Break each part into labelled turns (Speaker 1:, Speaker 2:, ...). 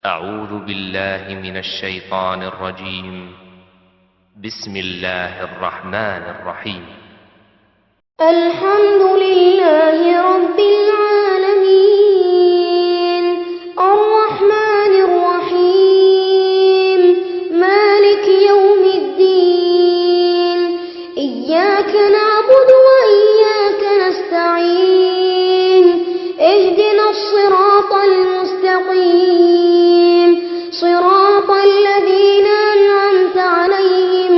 Speaker 1: أعوذ بالله من الشيطان الرجيم بسم الله الرحمن الرحيم
Speaker 2: الحمد لله رب العالمين الرحمن الرحيم مالك يوم الدين إياك نعبد وإياك نستعين اهدنا الصراط المستقيم صراط الذين أنعمت عليهم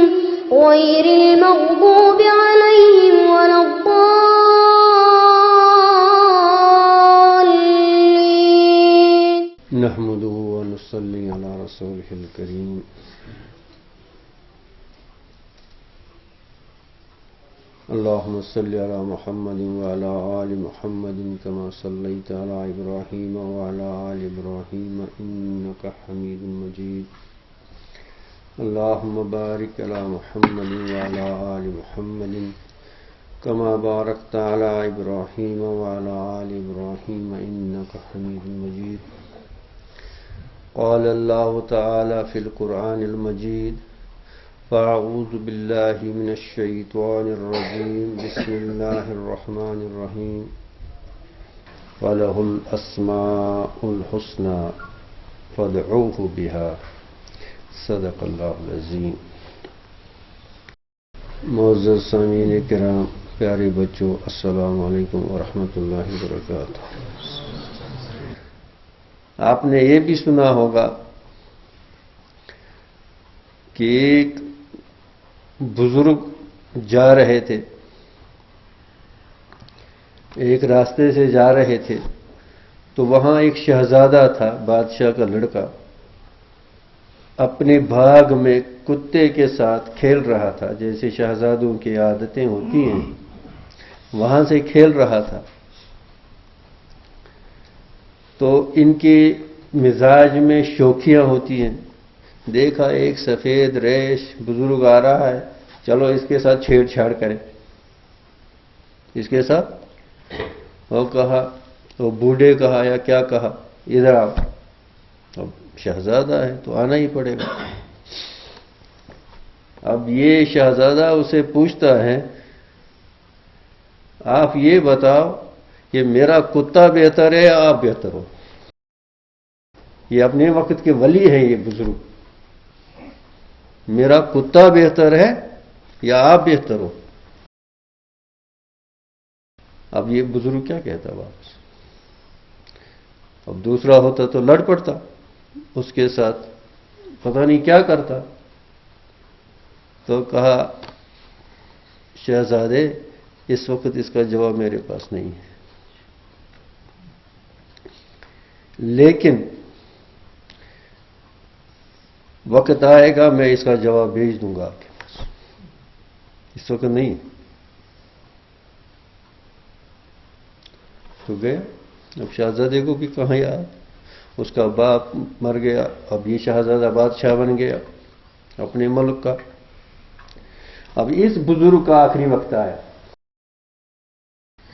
Speaker 2: غير المغضوب عليهم ولا الضالين.
Speaker 3: نحمده ونصلي على رسوله الكريم. اللهم صل على محمد وعلى آل محمد كما صليت على إبراهيم وعلى آل إبراهيم إنك حميد مجيد. اللهم بارك على محمد وعلى آل محمد كما باركت على إبراهيم وعلى آل إبراهيم إنك حميد مجيد. قال الله تعالى في القرآن المجيد: فأعوذ بالله من الشيطان الرجيم بسم الله الرحمن الرحيم وله الأسماء الحسنى فادعوه بها صدق اللہ العظیم. معزز سامعین کرام، پیارے بچوں، السلام علیکم ورحمۃ اللہ وبرکاتہ. آپ نے یہ بھی سنا ہوگا کہ ایک بزرگ جا رہے تھے، ایک راستے سے جا رہے تھے، تو وہاں ایک شہزادہ تھا، بادشاہ کا لڑکا، اپنے باغ میں کتے کے ساتھ کھیل رہا تھا، جیسے شہزادوں کی عادتیں ہوتی ہیں، وہاں سے کھیل رہا تھا. تو ان کے مزاج میں شوخیاں ہوتی ہیں. دیکھا ایک سفید ریش بزرگ آ رہا ہے، چلو اس کے ساتھ چھیڑ چھاڑ کریں، اس کے ساتھ. وہ کہا، وہ بوڑھے کہا یا کیا کہا، ادھر آؤ. اب شہزادہ ہے تو آنا ہی پڑے گا. اب یہ شہزادہ اسے پوچھتا ہے، آپ یہ بتاؤ کہ میرا کتا بہتر ہے یا آپ بہتر ہو؟ یہ اپنے وقت کے ولی ہیں یہ بزرگ. میرا کتا بہتر ہے یا آپ بہتر ہو؟ اب یہ بزرگ کیا کہتا واپس؟ اب دوسرا ہوتا تو لڑ پڑتا اس کے ساتھ، پتہ نہیں کیا کرتا. تو کہا، شہزادے اس وقت اس کا جواب میرے پاس نہیں ہے، لیکن وقت آئے گا میں اس کا جواب بھیج دوں گا آپ کے پاس، اس وقت نہیں. تو گیا. اب شہزادے کو بھی کہاں یاد، اس کا باپ مر گیا، اب یہ شہزادہ بادشاہ بن گیا اپنے ملک کا. اب اس بزرگ کا آخری وقت آیا،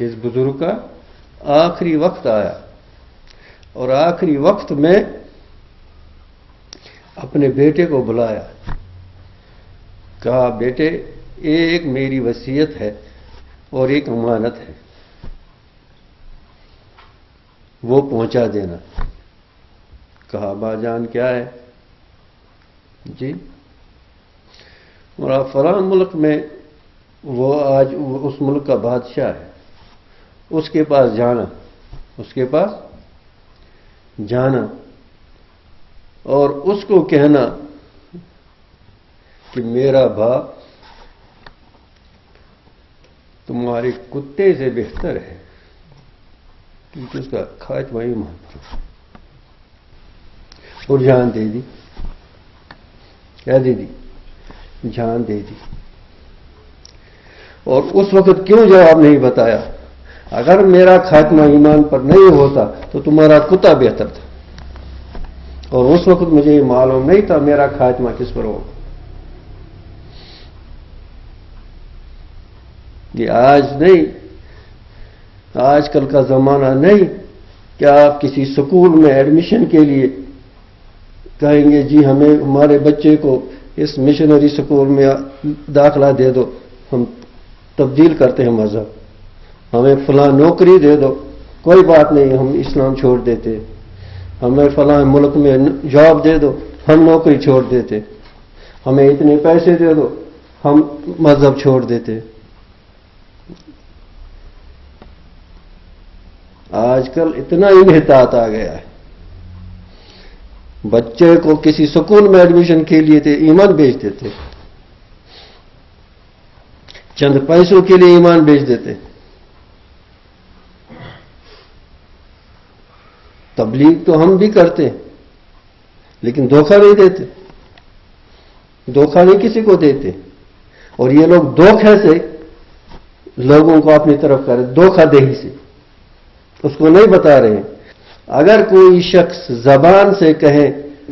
Speaker 3: اس بزرگ کا آخری وقت آیا، اور آخری وقت میں اپنے بیٹے کو بلایا. کہا، بیٹے ایک میری وصیت ہے اور ایک امانت ہے، وہ پہنچا دینا. کہا، با جان کیا ہے؟ جی، اور آپ فلاں ملک میں، وہ آج اس ملک کا بادشاہ ہے، اس کے پاس جانا، اس کے پاس جانا اور اس کو کہنا کہ میرا باپ تمہارے کتے سے بہتر ہے، کیونکہ اس کا خاتمہ ایمان پر. اور جان دے دی. کیا دے دی؟ جان دے دی. اور اس وقت کیوں جواب نہیں بتایا؟ اگر میرا خاتمہ ایمان پر نہیں ہوتا تو تمہارا کتا بہتر تھا، اور اس وقت مجھے یہ معلوم نہیں تھا میرا خاتمہ کس پر ہوگا. یہ آج نہیں، آج کل کا زمانہ نہیں کہ آپ کسی سکول میں ایڈمیشن کے لیے کہیں گے جی ہمیں ہمارے بچے کو اس مشنری سکول میں داخلہ دے دو، ہم تبدیل کرتے ہیں مذہب، ہمیں فلاں نوکری دے دو، کوئی بات نہیں ہم اسلام چھوڑ دیتے، ہمیں فلاں ملک میں جاب دے دو، ہم نوکری چھوڑ دیتے، ہمیں اتنے پیسے دے دو، ہم مذہب چھوڑ دیتے۔ آج کل اتنا انحطاط آ گیا ہے، بچے کو کسی سکول میں ایڈمیشن کے لیے تھے ایمان بیچ دیتے، چند پیسوں کے لیے ایمان بیچ دیتے۔ تبلیغ تو ہم بھی کرتے ہیں لیکن دھوکہ نہیں دیتے، دھوکہ نہیں کسی کو دیتے، اور یہ لوگ دھوکے سے لوگوں کو اپنی طرف کرے، دھوکہ دہی سے اس کو نہیں بتا رہے ہیں۔ اگر کوئی شخص زبان سے کہے،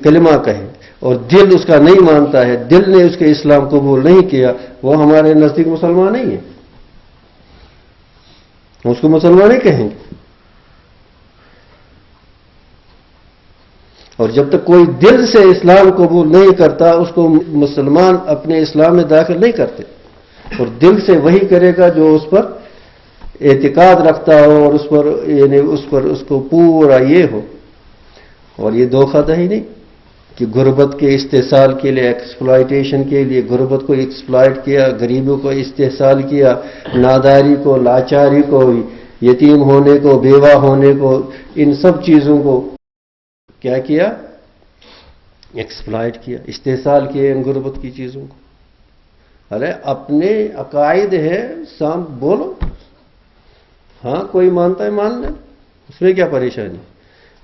Speaker 3: کلمہ کہے، اور دل اس کا نہیں مانتا ہے، دل نے اس کے اسلام قبول نہیں کیا، وہ ہمارے نزدیک مسلمان نہیں ہے، اس کو مسلمان نہیں کہیں گے۔ اور جب تک کوئی دل سے اسلام قبول نہیں کرتا اس کو مسلمان اپنے اسلام میں داخل نہیں کرتے، اور دل سے وہی کرے گا جو اس پر اعتقاد رکھتا ہو اور اس پر یعنی اس کو پورا یہ ہو۔ اور یہ دھوکہ دہی نہیں کہ غربت کے استحصال کے لیے، ایکسپلائٹیشن کے لیے غربت کو ایکسپلائٹ کیا، غریبوں کو استحصال کیا، ناداری کو، لاچاری کو، یتیم ہونے کو، بیوہ ہونے کو، ان سب چیزوں کو کیا کیا؟ ایکسپلائٹ کیا، استحصال کیا ان غربت کی چیزوں کو۔ ارے اپنے عقائد ہے سام بولو، ہاں کوئی مانتا ہے مان لے، اس میں کیا پریشانی،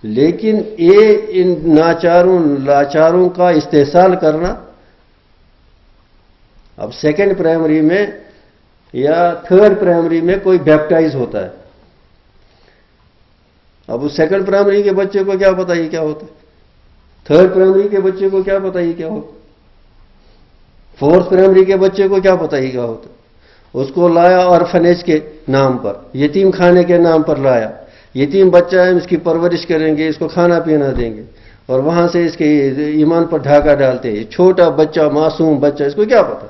Speaker 3: لیکن یہ ان ناچاروں لاچاروں کا استحصال کرنا۔ اب سیکنڈ پرائمری میں یا تھرڈ پرائمری میں کوئی بیپٹائز ہوتا ہے، اب اس سیکنڈ پرائمری کے بچے کو کیا پتا یہ کیا ہوتا ہے، تھرڈ پرائمری کے بچے کو کیا پتا یہ کیا ہوتا، فورتھ پرائمری کے بچے کو کیا پتا یہ کیا ہوتا۔ اس کو لایا آرفنیج کے نام پر، یتیم خانے کے نام پر لایا، یتیم بچہ ہے اس کی پرورش کریں گے، اس کو کھانا پینا دیں گے، اور وہاں سے اس کے ایمان پر ڈھاکہ ڈالتے ہیں۔ چھوٹا بچہ، معصوم بچہ، اس کو کیا پتا،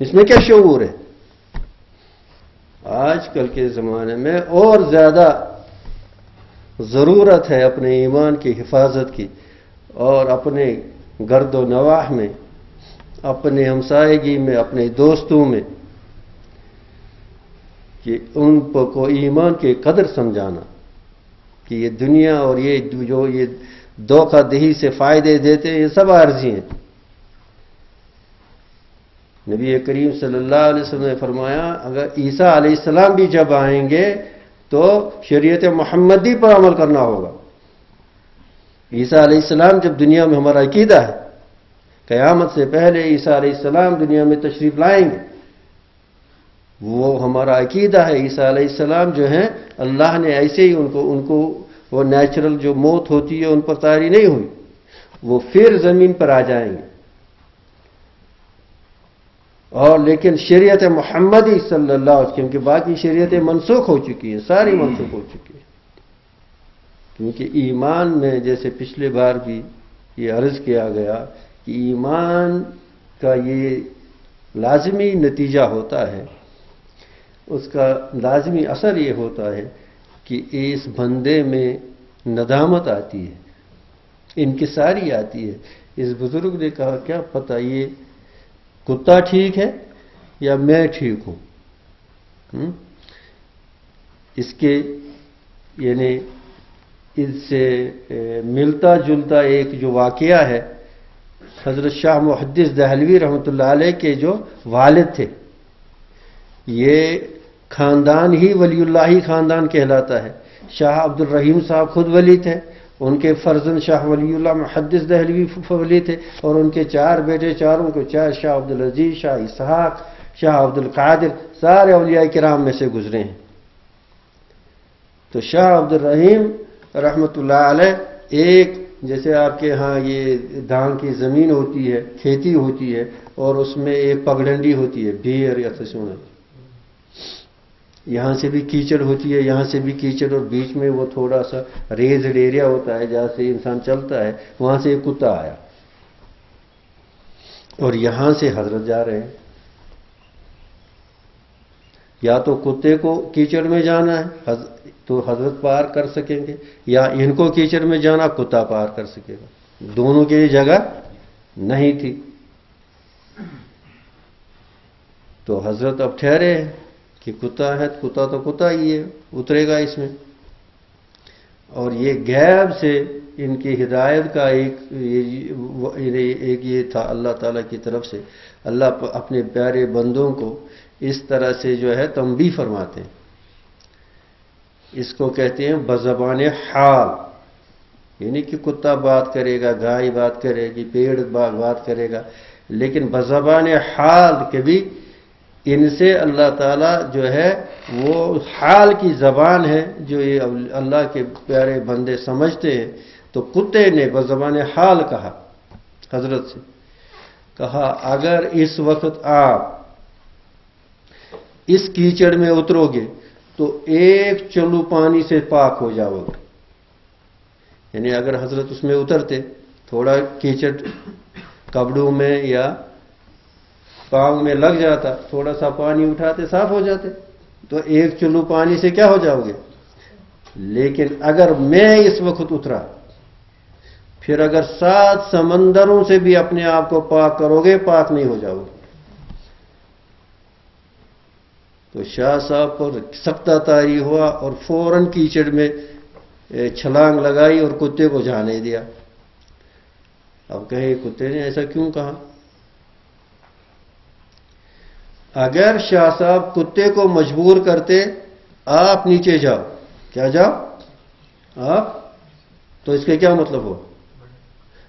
Speaker 3: اس میں کیا شعور ہے۔ آج کل کے زمانے میں اور زیادہ ضرورت ہے اپنے ایمان کی حفاظت کی، اور اپنے گرد و نواح میں، اپنے ہمسائیگی میں، اپنے دوستوں میں، کہ ان کو ایمان کی قدر سمجھانا کہ یہ دنیا اور یہ جو یہ دھوکہ دہی سے فائدے دیتے ہیں یہ سب عارضی ہیں۔ نبی کریم صلی اللہ علیہ وسلم نے فرمایا اگر عیسیٰ علیہ السلام بھی جب آئیں گے تو شریعت محمدی پر عمل کرنا ہوگا۔ عیسیٰ علیہ السلام جب دنیا میں، ہمارا عقیدہ ہے قیامت سے پہلے عیسیٰ علیہ السلام دنیا میں تشریف لائیں گے، وہ ہمارا عقیدہ ہے۔ عیسیٰ علیہ السلام جو ہیں اللہ نے ایسے ہی ان کو وہ نیچرل جو موت ہوتی ہے ان پر طاری نہیں ہوئی، وہ پھر زمین پر آ جائیں گے، اور لیکن شریعت محمدی صلی اللہ علیہ وسلم، کیونکہ باقی شریعتیں منسوخ ہو چکی ہیں، ساری منسوخ ہو چکی ہیں، کیونکہ ایمان میں جیسے پچھلے بار بھی یہ عرض کیا گیا کہ ایمان کا یہ لازمی نتیجہ ہوتا ہے، اس کا لازمی اثر یہ ہوتا ہے کہ اس بندے میں ندامت آتی ہے، انکساری آتی ہے۔ اس بزرگ نے کہا کیا پتہ یہ کتا ٹھیک ہے یا میں ٹھیک ہوں۔ اس کے یعنی اس سے ملتا جلتا ایک جو واقعہ ہے، حضرت شاہ محدث دہلوی رحمۃ اللہ علیہ کے جو والد تھے، یہ خاندان ہی ولی اللہ خاندان کہلاتا ہے۔ شاہ عبد الرحیم صاحب خود ولی تھے، ان کے فرزند شاہ ولی اللہ محدث دہلوی ولی تھے، اور ان کے 4 بیٹے، چاروں کو چار شاہ عبد العزیز، شاہ اسحاق، شاہ عبد القادر، سارے اولیاء کرام میں سے گزرے ہیں۔ تو شاہ عبد الرحیم رحمۃ اللہ علیہ ایک جیسے آپ کے ہاں یہ دھان کی زمین ہوتی ہے، کھیتی ہوتی ہے، اور اس میں ایک پگڈنڈی ہوتی ہے، بیر یا سسونا، یہاں سے بھی کیچڑ ہوتی ہے، یہاں سے بھی کیچڑ، اور بیچ میں وہ تھوڑا سا ریزڈ ایریا ہوتا ہے جہاں سے انسان چلتا ہے، وہاں سے ایک کتا آیا اور یہاں سے حضرت جا رہے ہیں. یا تو کتے کو کیچڑ میں جانا ہے تو حضرت پار کر سکیں گے، یا ان کو کیچڑ میں جانا کتا پار کر سکے گا. دونوں کے لیے جگہ نہیں تھی. تو حضرت اب ٹھہرے کہ کتا ہے، کتا تو کتا ہی ہے، اترے گا اس میں. اور یہ غیب سے ان کی ہدایت کا ایک یہ تھا اللہ تعالیٰ کی طرف سے. اللہ اپنے پیارے بندوں کو اس طرح سے جو ہے تنبیہ فرماتے ہیں. اس کو کہتے ہیں بزبان حال، یعنی کہ کتا بات کرے گا، گائے بات کرے گی، پیڑ بات کرے گا، لیکن بزبان حال کے بھی ان سے اللہ تعالیٰ جو ہے وہ حال کی زبان ہے جو یہ اللہ کے پیارے بندے سمجھتے ہیں. تو کتے نے بزبان حال کہا، حضرت سے کہا اگر اس وقت آپ اس کیچڑ میں اترو گے تو ایک چلو پانی سے پاک ہو جاؤ گے. یعنی اگر حضرت اس میں اترتے، تھوڑا کیچڑ کپڑوں میں یا پاؤں میں لگ جاتا، تھوڑا سا پانی اٹھاتے صاف ہو جاتے، تو ایک چلو پانی سے کیا ہو جاؤ گے. لیکن اگر میں اس وقت اترا، پھر اگر 7 سمندروں سے بھی اپنے آپ کو پاک کرو گے، پاک نہیں ہو جاؤ گے. تو شاہ صاحب پر سختہ طاری ہوا اور فوراً کیچڑ میں چھلانگ لگائی اور کتے کو جانے دیا. اب کہیں کتے نے ایسا کیوں کہا؟ اگر شاہ صاحب کتے کو مجبور کرتے آپ نیچے جاؤ، کیا جاؤ آپ، تو اس کے کیا مطلب ہو؟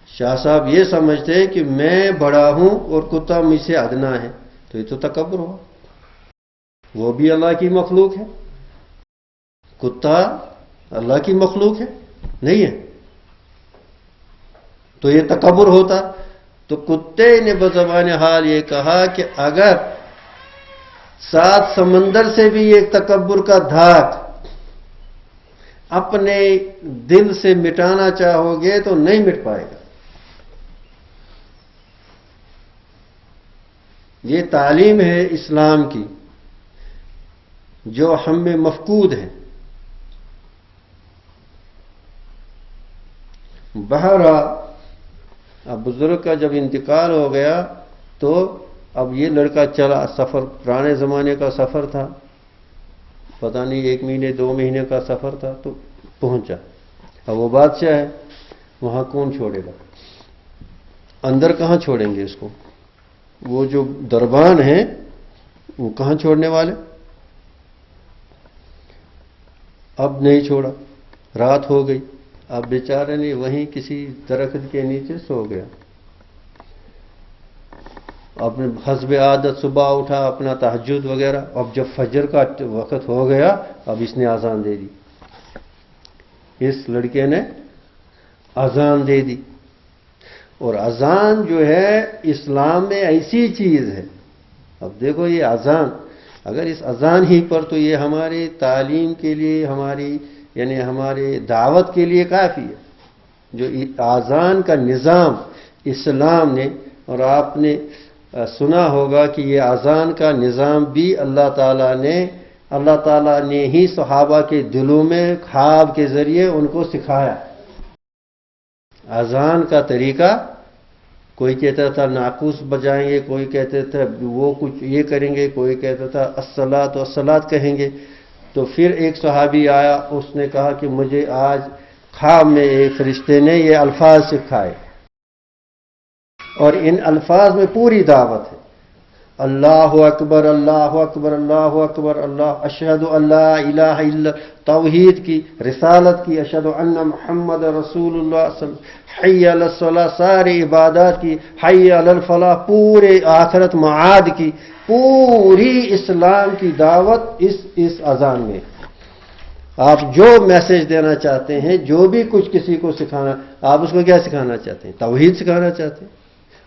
Speaker 3: شاہ صاحب یہ سمجھتے کہ میں بڑا ہوں اور کتا مجھ سے ادنا ہے، تو یہ تو تکبر ہوا. وہ بھی اللہ کی مخلوق ہے، کتا اللہ کی مخلوق ہے نہیں ہے، تو یہ تکبر ہوتا. تو کتے نے بزبان حال یہ کہا کہ اگر 7 سمندر سے بھی ایک تکبر کا دھاگ اپنے دل سے مٹانا چاہو گے تو نہیں مٹ پائے گا. یہ تعلیم ہے اسلام کی جو ہم میں مفقود ہے. بہرحال اب بزرگ کا جب انتقال ہو گیا تو اب یہ لڑکا چلا سفر، پرانے زمانے کا سفر تھا، پتہ نہیں 1 مہینے 2 مہینے کا سفر تھا، تو پہنچا. اب وہ بادشاہ ہے، وہاں کون چھوڑے گا؟ اندر کہاں چھوڑیں گے اس کو؟ وہ جو دربان ہیں وہ کہاں چھوڑنے والے؟ اب نہیں چھوڑا، رات ہو گئی. اب بیچارے نے وہیں کسی درخت کے نیچے سو گیا. اپنے حسب عادت صبح اٹھا، اپنا تہجد وغیرہ. اب جب فجر کا وقت ہو گیا، اب اس نے اذان دے دی، اس لڑکے نے اذان دے دی. اور اذان جو ہے اسلام میں ایسی چیز ہے. اب دیکھو یہ اذان، اگر اس اذان ہی پر تو یہ ہماری تعلیم کے لیے، ہماری یعنی ہمارے دعوت کے لیے کافی ہے. جو اذان کا نظام اسلام نے، اور آپ نے سنا ہوگا کہ یہ اذان کا نظام بھی اللہ تعالیٰ نے ہی صحابہ کے دلوں میں خواب کے ذریعے ان کو سکھایا. اذان کا طریقہ، کوئی کہتا تھا ناقوس بجائیں گے، کوئی کہتا تھا وہ کچھ یہ کریں گے، کوئی کہتا تھا الصلاۃ والصلاۃ کہیں گے. تو پھر ایک صحابی آیا، اس نے کہا کہ مجھے آج خواب میں ایک فرشتے نے یہ الفاظ سکھائے، اور ان الفاظ میں پوری دعوت ہے. اللہ اکبر اللہ اکبر اللہ اکبر اللہ، اشہد ان لا الہ الا، توحید کی، رسالت کی، اشہد ان محمد رسول اللہ صلی اللہ علیہ وسلم، حی علی الصلاۃ، ساری عبادات کی، حی علی الفلاح، پورے آخرت معاد کی، پوری اسلام کی دعوت اس اذان میں. آپ جو میسج دینا چاہتے ہیں، جو بھی کچھ کسی کو سکھانا، آپ اس کو کیا سکھانا چاہتے ہیں؟ توحید سکھانا چاہتے ہیں؟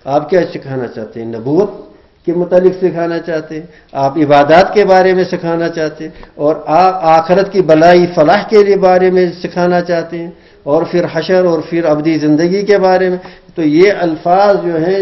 Speaker 3: آپ کیا سکھانا چاہتے ہیں؟ نبوت کے متعلق سکھانا چاہتے ہیں، آپ عبادات کے بارے میں سکھانا چاہتے ہیں، اور آپ آخرت کی بلائی فلاح کے لیے بارے میں سکھانا چاہتے ہیں، اور پھر حشر اور پھر ابدی زندگی کے بارے میں. تو یہ الفاظ جو ہیں